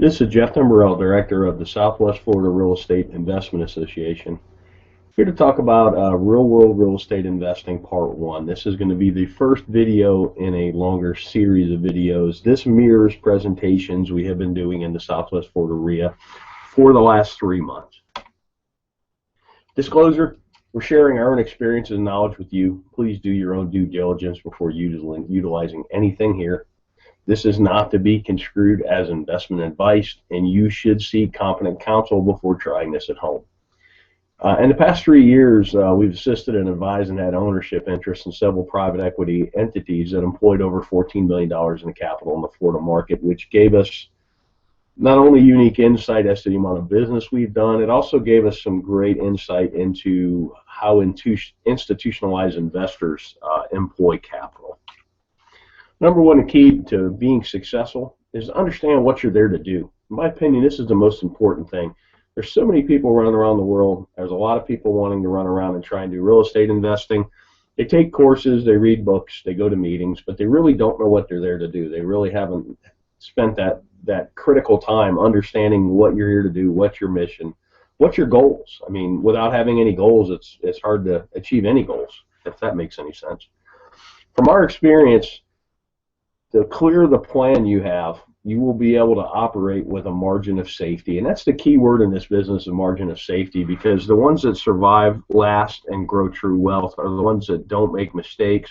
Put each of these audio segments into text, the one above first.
This is Jeff Timberell, Director of the Southwest Florida Real Estate Investment Association. Here to talk about real-world real estate investing part one. This is going to be the first video in a longer series of videos. This mirrors presentations we have been doing in the Southwest Florida REIA for the last 3 months. Disclosure, we're sharing our own experiences and knowledge with you. Please do your own due diligence before utilizing anything here. This is not to be construed as investment advice, and you should seek competent counsel before trying this at home. In the past 3 years, we've assisted and advised and had ownership interests in several private equity entities that employed over $14 million in capital in the Florida market, which gave us not only unique insight as to the amount of business we've done, it also gave us some great insight into how institutionalized investors employ capital. Number one key to being successful is to understand what you're there to do. In my opinion, this is the most important thing. There's so many people running around the world. There's a lot of people wanting to run around and try and do real estate investing. They take courses, they read books, they go to meetings, but they really don't know what they're there to do. They really haven't spent that critical time understanding what you're here to do, what's your mission, what's your goals. I mean, without having any goals, it's hard to achieve any goals, if that makes any sense. From our experience, the clearer the plan you have, you will be able to operate with a margin of safety. And that's the key word in this business, a margin of safety, because the ones that survive, last, and grow true wealth are the ones that don't make mistakes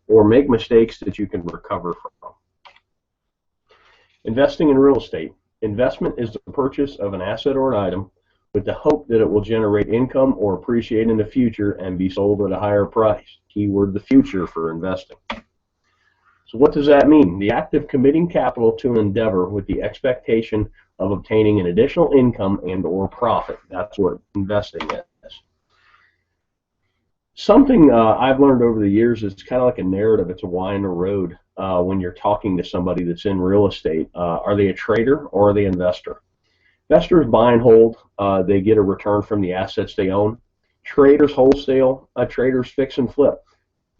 or make mistakes that you can recover from. Investing in real estate. Investment is the purchase of an asset or an item with the hope that it will generate income or appreciate in the future and be sold at a higher price. Keyword, the future for investing. So what does that mean? The act of committing capital to an endeavor with the expectation of obtaining an additional income and or profit. That's what investing is. Something I've learned over the years is it's kind of like a narrative. It's a why in the road when you're talking to somebody that's in real estate. Are they a trader or are they an investor? Investors buy and hold. They get a return from the assets they own. Traders wholesale. Traders fix and flip.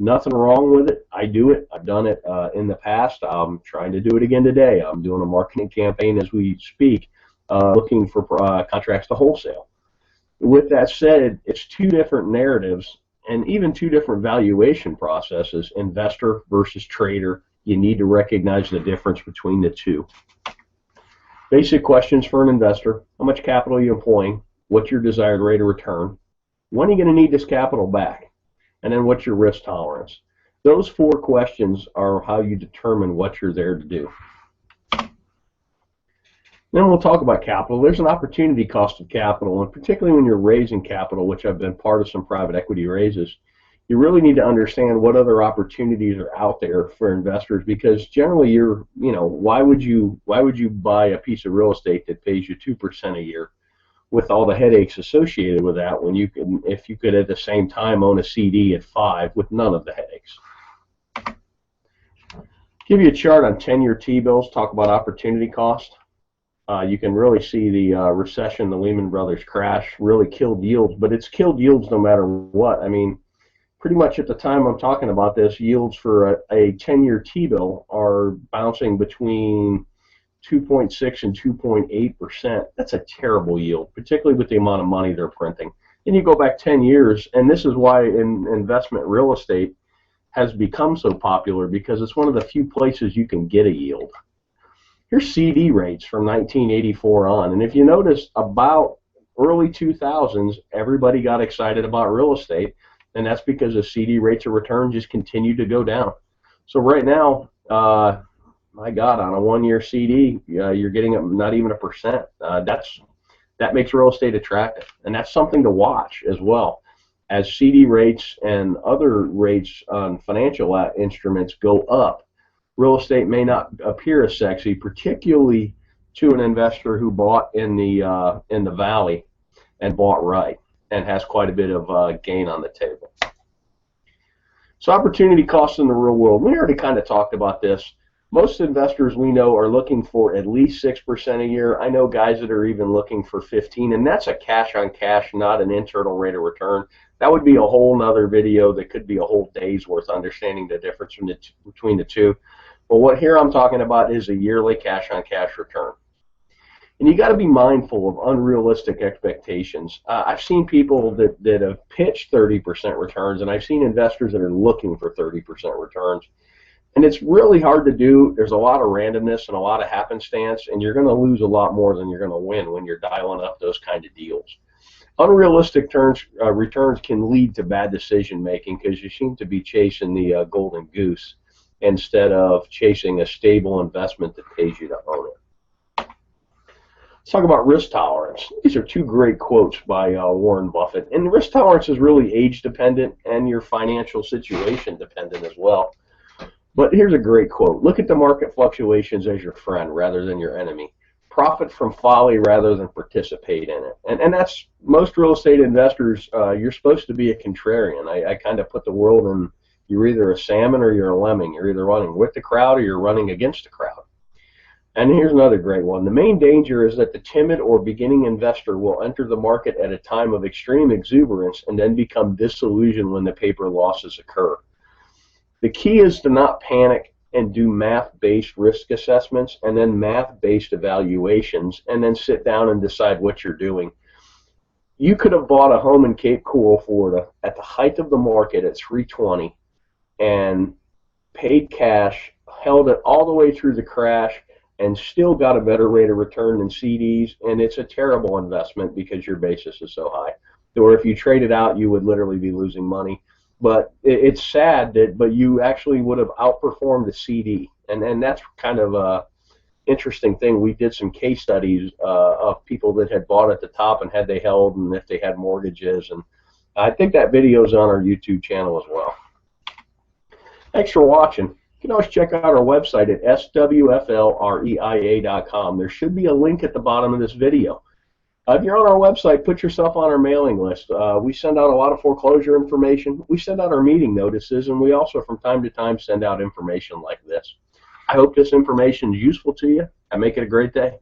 Nothing wrong with it. I do it. I've done it in the past. I'm trying to do it again today. I'm doing a marketing campaign as we speak, looking for contracts to wholesale. With that said, it's two different narratives and even two different valuation processes, investor versus trader. You need to recognize the difference between the two. Basic questions for an investor. How much capital are you employing? What's your desired rate of return? When are you going to need this capital back? And then what's your risk tolerance? Those 4 questions are how you determine what you're there to do. Then we'll talk about capital. There's an opportunity cost of capital, and particularly when you're raising capital, which I've been part of some private equity raises, you really need to understand what other opportunities are out there for investors, because generally why would you buy a piece of real estate that pays you 2% a year with all the headaches associated with that, when if you could at the same time own a CD at 5 with none of the headaches. Give you a chart on 10-year T-bills, talk about opportunity cost. You can really see the recession, the Lehman Brothers crash really killed yields, but it's killed yields no matter what. I mean, pretty much at the time I'm talking about this, yields for a 10-year T-bill are bouncing between 2.6 and 2.8%. That's a terrible yield, particularly with the amount of money they're printing. And you go back 10 years, and this is why investment real estate has become so popular, because it's one of the few places you can get a yield. Here's CD rates from 1984 on, and if you notice, about early 2000s, everybody got excited about real estate, and that's because the CD rates of return just continued to go down. So right now, my God, on a 1-year CD, you're getting not even 1%. That makes real estate attractive, and that's something to watch as well. As CD rates and other rates on financial instruments go up, real estate may not appear as sexy, particularly to an investor who bought in the valley and bought right and has quite a bit of gain on the table. So opportunity costs in the real world. We already kind of talked about this. Most investors we know are looking for at least 6% a year. I know guys that are even looking for 15, and that's a cash on cash, not an internal rate of return. That would be a whole nother video that could be a whole day's worth understanding the difference between the two. But what here I'm talking about is a yearly cash on cash return. And you got to be mindful of unrealistic expectations. I've seen people that have pitched 30% returns, and I've seen investors that are looking for 30% returns. And it's really hard to do. There's a lot of randomness and a lot of happenstance, and you're going to lose a lot more than you're going to win when you're dialing up those kind of deals. Unrealistic returns can lead to bad decision making because you seem to be chasing the golden goose instead of chasing a stable investment that pays you to own it. Let's talk about risk tolerance. These are two great quotes by Warren Buffett. And risk tolerance is really age dependent and your financial situation dependent as well. But here's a great quote. Look at the market fluctuations as your friend rather than your enemy. Profit from folly rather than participate in it. And that's most real estate investors. You're supposed to be a contrarian. I kind of put the world in, you're either a salmon or you're a lemming. You're either running with the crowd or you're running against the crowd. And here's another great one. The main danger is that the timid or beginning investor will enter the market at a time of extreme exuberance and then become disillusioned when the paper losses occur. The key is to not panic and do math-based risk assessments and then math-based evaluations and then sit down and decide what you're doing. You could have bought a home in Cape Coral, Florida at the height of the market at 320 and paid cash, held it all the way through the crash, and still got a better rate of return than CDs, and it's a terrible investment because your basis is so high. Or if you trade it out, you would literally be losing money. But it's sad but you actually would have outperformed the CD, and that's kind of a interesting thing. We did some case studies of people that had bought at the top and had they held and if they had mortgages, and I think that video is on our YouTube channel as well. Thanks for watching. You can always check out our website at swflreia.com. There should be a link at the bottom of this video. If you're on our website, put yourself on our mailing list. We send out a lot of foreclosure information. We send out our meeting notices, and we also from time to time send out information like this. I hope this information is useful to you, and make it a great day.